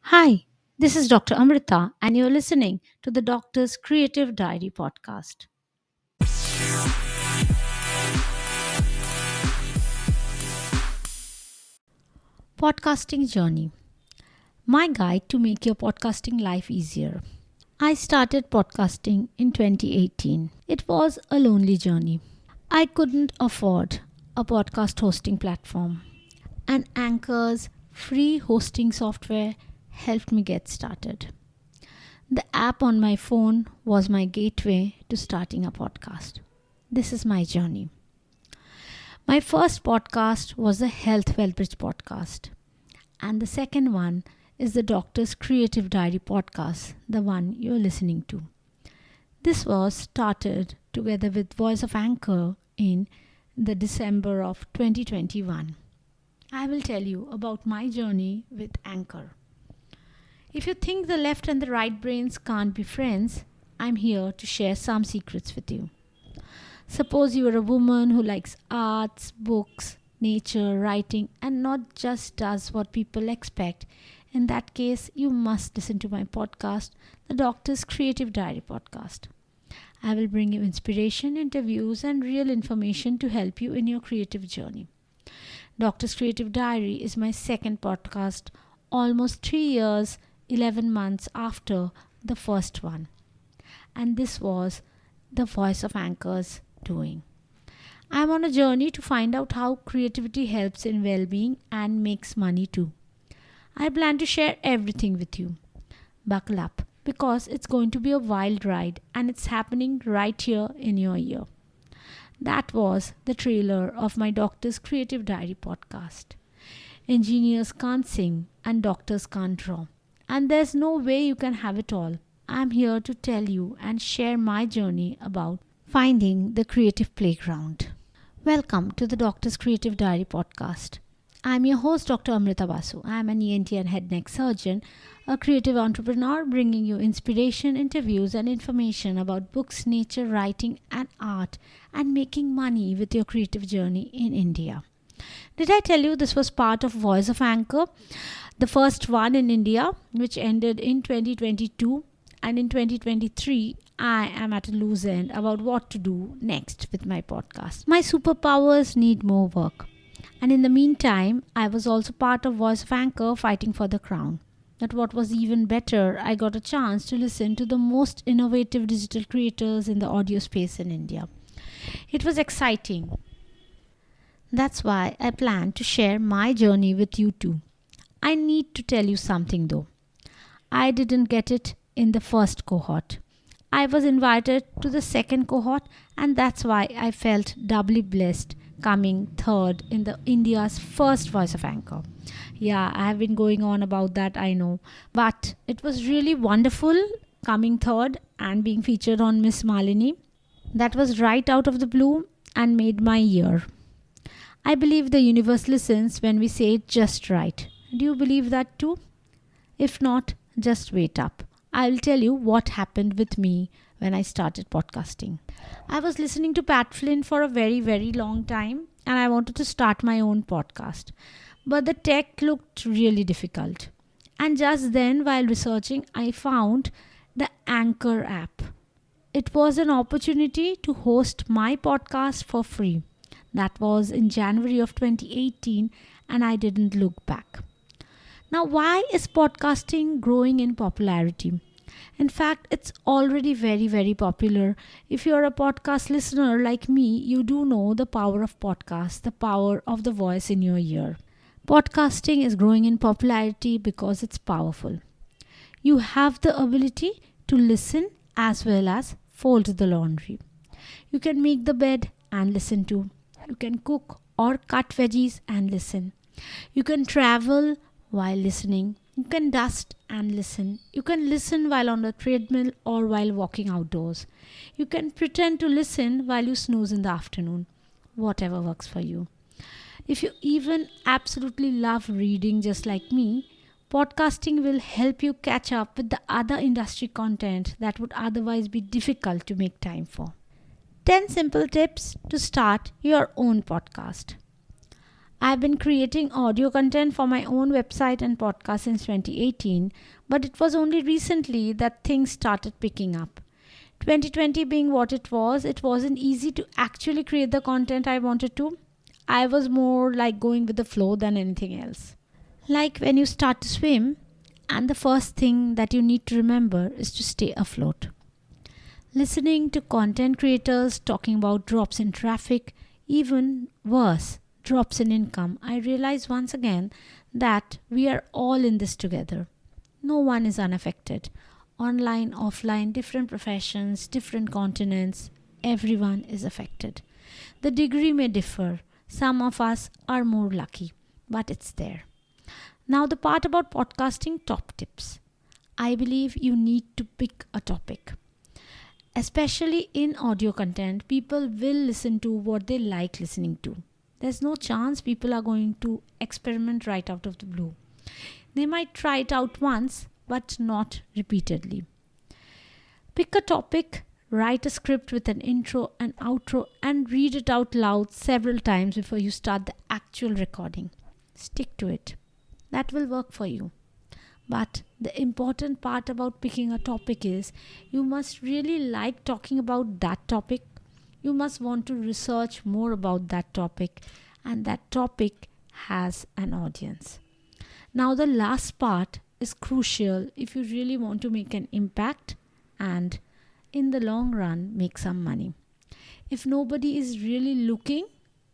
Hi, this is Dr. Amrita, and you're listening to the Doctor's Creative Diary podcast. Podcasting Journey, my guide to make your podcasting life easier. I started podcasting in 2018. It was a lonely journey. I couldn't afford a podcast hosting platform, and Anchor's free hosting software helped me get started. The app on my phone was my gateway to starting a podcast. This is my journey. My first podcast was the Health Wellbridge podcast, and the second one is the Doctor's Creative Diary podcast, the one you're listening to. This was started together with Voice of Anchor in the December of 2021. I will tell you about my journey with Anchor. If you think the left and the right brains can't be friends, I'm here to share some secrets with you. Suppose you are a woman who likes arts, books, nature, writing, and not just does what people expect. In that case, you must listen to my podcast, the Doctor's Creative Diary podcast. I will bring you inspiration, interviews, and real information to help you in your creative journey. Doctor's Creative Diary is my second podcast, almost 3 years, 11 months after the first one. And this was the Voice of Anchor's doing. I'm on a journey to find out how creativity helps in well-being and makes money too. I plan to share everything with you. Buckle up because it's going to be a wild ride and it's happening right here in your ear. That was the trailer of my Doctor's Creative Diary podcast. Engineers can't sing and doctors can't draw. And there's no way you can have it all. I'm here to tell you and share my journey about finding the creative playground. Welcome to the Doctor's Creative Diary podcast. I'm your host, Dr. Amrita Basu. I'm an ENT and head neck surgeon, a creative entrepreneur bringing you inspiration, interviews, and information about books, nature, writing, and art, and making money with your creative journey in India. Did I tell you this was part of Voice of Anchor, the first one in India, which ended in 2022, and in 2023, I am at a loose end about what to do next with my podcast. My superpowers need more work. And in the meantime, I was also part of Voice of Anchor fighting for the crown. But what was even better, I got a chance to listen to the most innovative digital creators in the audio space in India. It was exciting. That's why I plan to share my journey with you too. I need to tell you something though. I didn't get it in the first cohort. I was invited to the second cohort, and that's why I felt doubly blessed coming third in the India's first Voice of Anchor. Yeah, I have been going on about that, I know. But it was really wonderful coming third and being featured on Miss Malini. That was right out of the blue and made my year. I believe the universe listens when we say it just right. Do you believe that too? If not, just wait up. I'll tell you what happened with me when I started podcasting. I was listening to Pat Flynn for a very, very long time and I wanted to start my own podcast. But the tech looked really difficult. And just then, while researching, I found the Anchor app. It was an opportunity to host my podcast for free. That was in January of 2018 and I didn't look back. Now, why is podcasting growing in popularity? In fact, it's already very, very popular. If you're a podcast listener like me, you do know the power of podcasts, the power of the voice in your ear. Podcasting is growing in popularity because it's powerful. You have the ability to listen as well as fold the laundry. You can make the bed and listen to. You can cook or cut veggies and listen. You can travel while listening. You can dust and listen. You can listen while on the treadmill or while walking outdoors. You can pretend to listen while you snooze in the afternoon. Whatever works for you. If you even absolutely love reading just like me, podcasting will help you catch up with the other industry content that would otherwise be difficult to make time for. 10 simple tips to start your own podcast. I've been creating audio content for my own website and podcast since 2018, but it was only recently that things started picking up. 2020 being what it wasn't easy to actually create the content I wanted to. I was more like going with the flow than anything else. Like when you start to swim, and the first thing that you need to remember is to stay afloat. Listening to content creators talking about drops in traffic, even worse, drops in income, I realize once again that we are all in this together. No one is unaffected. Online, offline, different professions, different continents, everyone is affected. The degree may differ. Some of us are more lucky, but it's there. Now, the part about podcasting top tips. I believe you need to pick a topic. Especially in audio content, people will listen to what they like listening to. There's no chance people are going to experiment right out of the blue. They might try it out once, but not repeatedly. Pick a topic, write a script with an intro and outro, and read it out loud several times before you start the actual recording. Stick to it. That will work for you. But the important part about picking a topic is you must really like talking about that topic. You must want to research more about that topic, and that topic has an audience. Now, the last part is crucial if you really want to make an impact and in the long run make some money. If nobody is really looking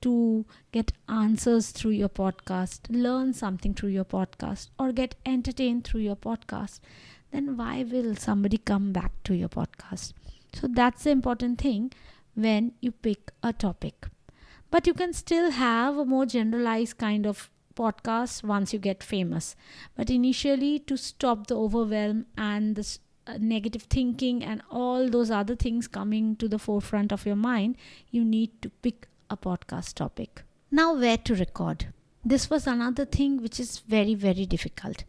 to get answers through your podcast, learn something through your podcast, or get entertained through your podcast, then why will somebody come back to your podcast? So that's the important thing when you pick a topic. But you can still have a more generalized kind of podcast once you get famous. But initially, to stop the overwhelm and the negative thinking and all those other things coming to the forefront of your mind, you need to pick a podcast topic. Now, where to record? This was another thing which is very, very difficult.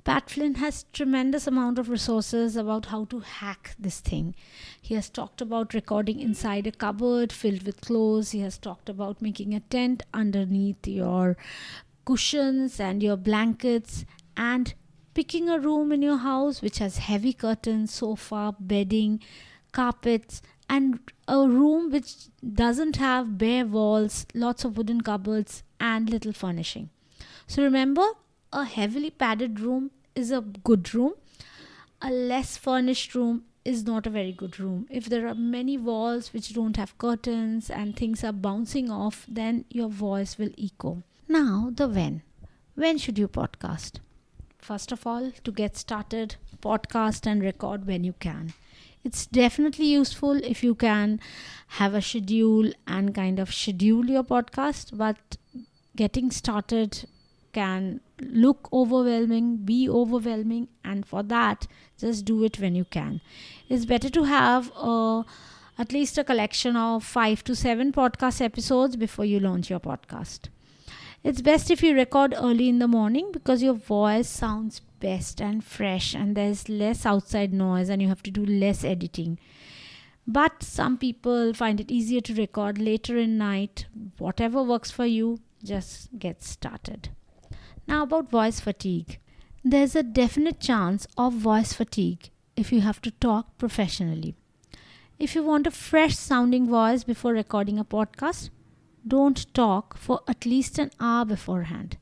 Pat Flynn has tremendous amount of resources about how to hack this thing. He has talked about recording inside a cupboard filled with clothes. He has talked about making a tent underneath your cushions and your blankets, and picking a room in your house which has heavy curtains, sofa, bedding, carpets, and a room which doesn't have bare walls, lots of wooden cupboards, and little furnishing. So remember, a heavily padded room is a good room. A less furnished room is not a very good room. If there are many walls which don't have curtains and things are bouncing off, then your voice will echo. Now, the when. When should you podcast? First of all, to get started, podcast and record when you can. It's definitely useful if you can have a schedule and kind of schedule your podcast, but getting started can look overwhelming, be overwhelming, and for that, just do it when you can. It's better to have at least a collection of 5 to 7 podcast episodes before you launch your podcast. It's best if you record early in the morning because your voice sounds best and fresh and there's less outside noise and you have to do less editing. But some people find it easier to record later in night. Whatever works for you, just get started. Now about voice fatigue. There's a definite chance of voice fatigue if you have to talk professionally. If you want a fresh sounding voice before recording a podcast, don't talk for at least an hour beforehand.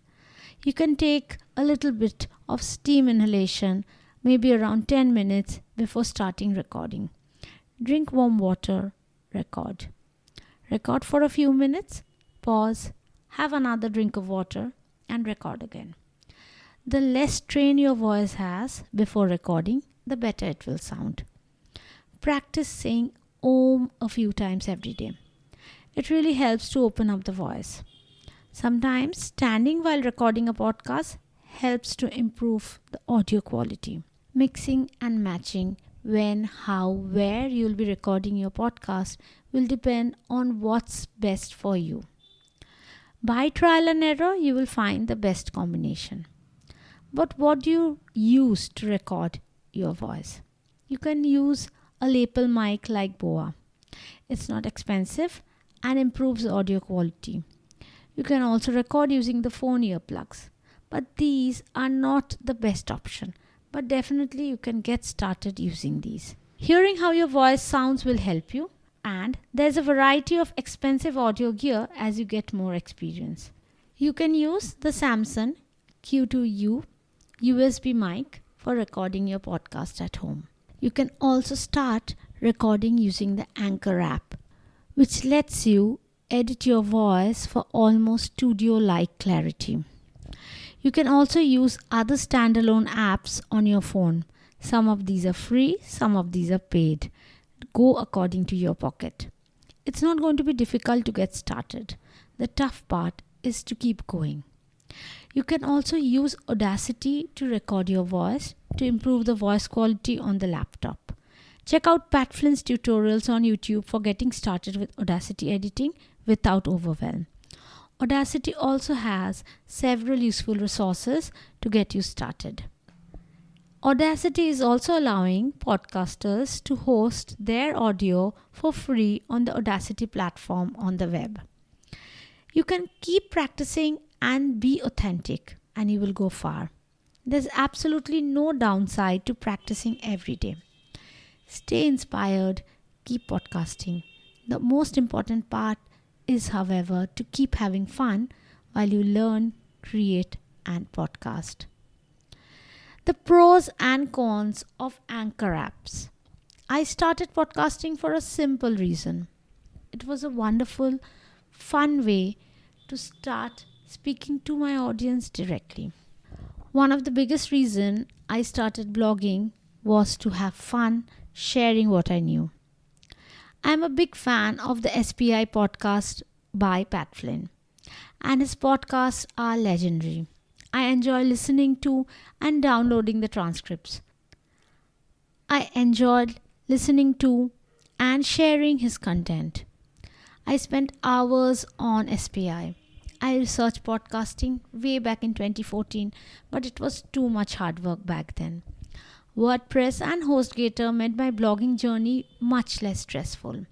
You can take a little bit of steam inhalation, maybe around 10 minutes before starting recording. Drink warm water, record. Record for a few minutes, pause, have another drink of water, and record again. The less strain your voice has before recording, the better it will sound. Practice saying Om a few times every day. It really helps to open up the voice. Sometimes standing while recording a podcast helps to improve the audio quality. Mixing and matching when, how, where you'll be recording your podcast will depend on what's best for you. By trial and error, you will find the best combination. But what do you use to record your voice? You can use a lapel mic like Boa. It's not expensive and improves audio quality. You can also record using the phone earplugs. But these are not the best option. But definitely you can get started using these. Hearing how your voice sounds will help you. And there's a variety of expensive audio gear as you get more experience. You can use the Samsung Q2U USB mic for recording your podcast at home. You can also start recording using the Anchor app, which lets you edit your voice for almost studio-like clarity. You can also use other standalone apps on your phone. Some of these are free, some of these are paid. Go according to your pocket. It's not going to be difficult to get started. The tough part is to keep going. You can also use Audacity to record your voice to improve the voice quality on the laptop. Check out Pat Flynn's tutorials on YouTube for getting started with Audacity editing without overwhelm. Audacity also has several useful resources to get you started. Audacity is also allowing podcasters to host their audio for free on the Audacity platform on the web. You can keep practicing and be authentic, and you will go far. There's absolutely no downside to practicing every day. Stay inspired, keep podcasting. The most important part is, however, to keep having fun while you learn, create, and podcast. The pros and cons of Anchor apps. I started podcasting for a simple reason. It was a wonderful, fun way to start speaking to my audience directly. One of the biggest reasons I started blogging was to have fun sharing what I knew. I am a big fan of the SPI podcast by Pat Flynn, and his podcasts are legendary. I enjoy listening to and downloading the transcripts. I enjoyed listening to and sharing his content. I spent hours on SPI. I researched podcasting way back in 2014, but it was too much hard work back then. WordPress and HostGator made my blogging journey much less stressful.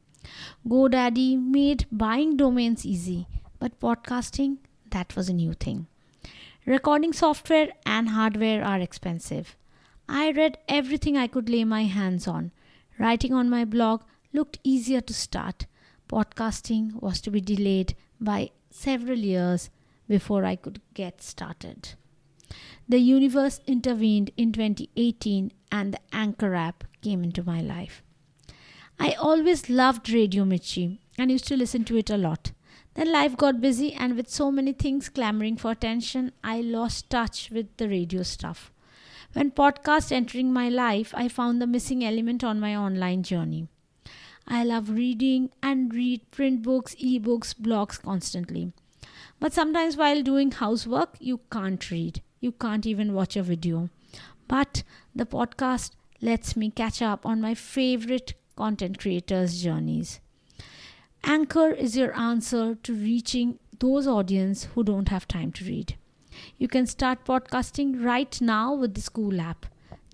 GoDaddy made buying domains easy, but podcasting, that was a new thing. Recording software and hardware are expensive. I read everything I could lay my hands on. Writing on my blog looked easier to start. Podcasting was to be delayed by several years before I could get started. The universe intervened in 2018 and the Anchor app came into my life. I always loved Radio Mirchi and used to listen to it a lot. Then life got busy, and with so many things clamoring for attention, I lost touch with the radio stuff. When podcast entering my life, I found the missing element on my online journey. I love reading and read print books, ebooks, blogs constantly. But sometimes while doing housework, you can't read. You can't even watch a video. But the podcast lets me catch up on my favorite content creators' journeys. Anchor is your answer to reaching those audience who don't have time to read. You can start podcasting right now with the School app.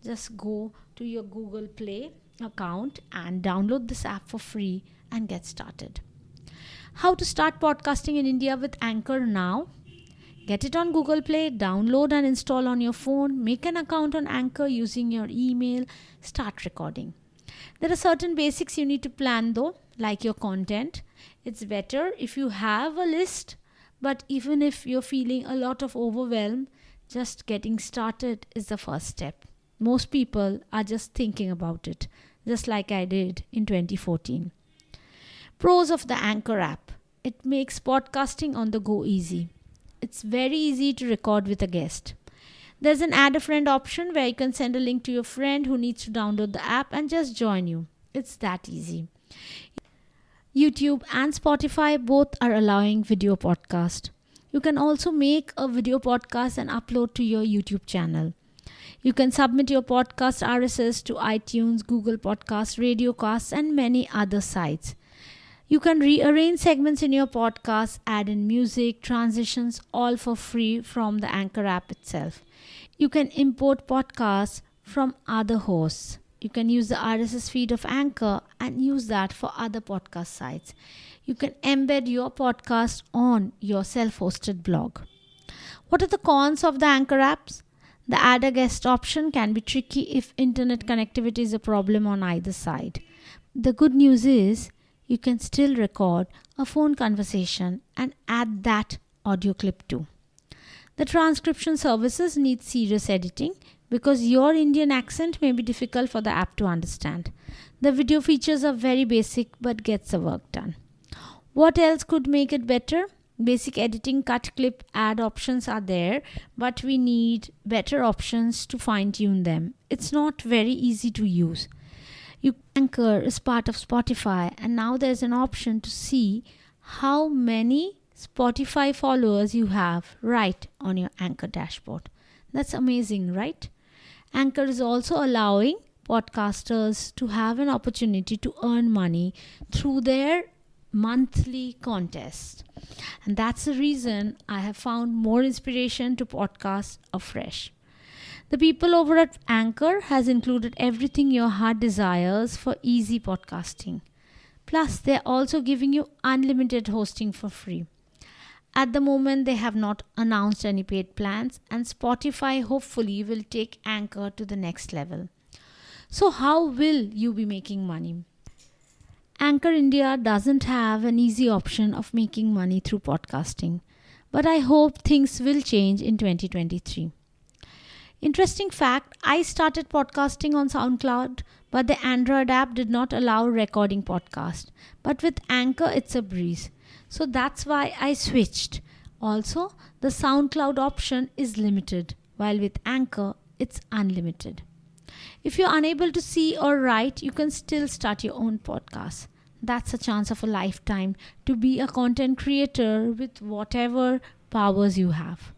Just go to your Google Play account and download this app for free and get started. How to start podcasting in India with Anchor now? Get it on Google Play, download and install on your phone, make an account on Anchor using your email, start recording. There are certain basics you need to plan though, like your content. It's better if you have a list, but even if you're feeling a lot of overwhelm, just getting started is the first step. Most people are just thinking about it, just like I did in 2014. Pros of the Anchor app. It makes podcasting on the go easy. It's very easy to record with a guest. There's an add a friend option where you can send a link to your friend who needs to download the app and just join you. It's that easy. YouTube and Spotify both are allowing video podcast. You can also make a video podcast and upload to your YouTube channel. You can submit your podcast RSS to iTunes, Google Podcasts, Radiocasts, and many other sites. You can rearrange segments in your podcast, add in music, transitions, all for free from the Anchor app itself. You can import podcasts from other hosts. You can use the RSS feed of Anchor and use that for other podcast sites. You can embed your podcast on your self-hosted blog. What are the cons of the Anchor apps? The add a guest option can be tricky if internet connectivity is a problem on either side. The good news is you can still record a phone conversation and add that audio clip too. The transcription services need serious editing because your Indian accent may be difficult for the app to understand. The video features are very basic but gets the work done. What else could make it better? Basic editing, cut, clip, add options are there, but we need better options to fine-tune them. It's not very easy to use. Anchor is part of Spotify, and now there's an option to see how many Spotify followers you have right on your Anchor dashboard. That's amazing, right? Anchor is also allowing podcasters to have an opportunity to earn money through their monthly contest. And that's the reason I have found more inspiration to podcast afresh. The people over at Anchor has included everything your heart desires for easy podcasting. Plus, they're also giving you unlimited hosting for free. At the moment, they have not announced any paid plans, and Spotify hopefully will take Anchor to the next level. So how will you be making money? Anchor India doesn't have an easy option of making money through podcasting, but I hope things will change in 2023. Interesting fact, I started podcasting on SoundCloud, but the Android app did not allow recording podcast. But with Anchor, it's a breeze. So that's why I switched. Also, the SoundCloud option is limited, while with Anchor, it's unlimited. If you're unable to see or write, you can still start your own podcast. That's a chance of a lifetime to be a content creator with whatever powers you have.